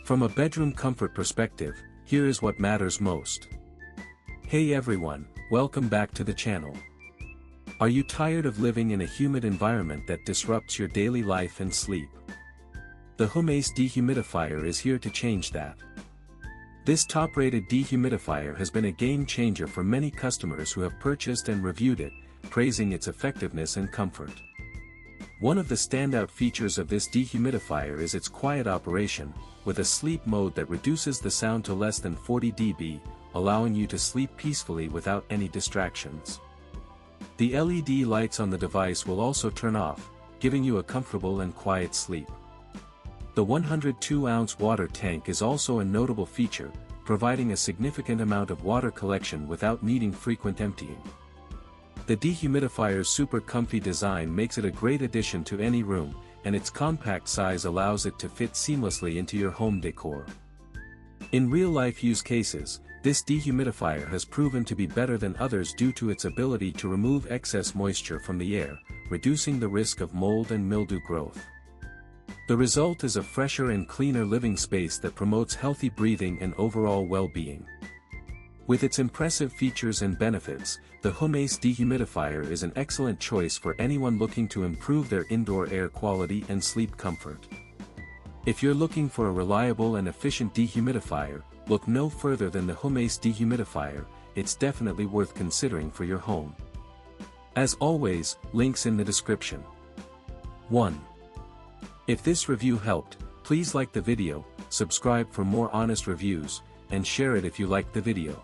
From a bedroom comfort perspective, here is what matters most. Hey everyone, welcome back to the channel. Are you tired of living in a humid environment that disrupts your daily life and sleep? The Dehumidifier is here to change that. This top-rated dehumidifier has been a game-changer for many customers who have purchased and reviewed it, praising its effectiveness and comfort. One of the standout features of this dehumidifier is its quiet operation, with a sleep mode that reduces the sound to less than 40 dB, allowing you to sleep peacefully without any distractions. The LED lights on the device will also turn off, giving you a comfortable and quiet sleep. The 102-ounce water tank is also a notable feature, providing a significant amount of water collection without needing frequent emptying. The dehumidifier's super comfy design makes it a great addition to any room, and its compact size allows it to fit seamlessly into your home decor. In real-life use cases, this dehumidifier has proven to be better than others due to its ability to remove excess moisture from the air, reducing the risk of mold and mildew growth. The result is a fresher and cleaner living space that promotes healthy breathing and overall well-being. With its impressive features and benefits, the Dehumidifier is an excellent choice for anyone looking to improve their indoor air quality and sleep comfort. If you're looking for a reliable and efficient dehumidifier, look no further than the Dehumidifier. It's definitely worth considering for your home. As always, links in the description. 1. If this review helped, please like the video, subscribe for more honest reviews, and share it if you liked the video.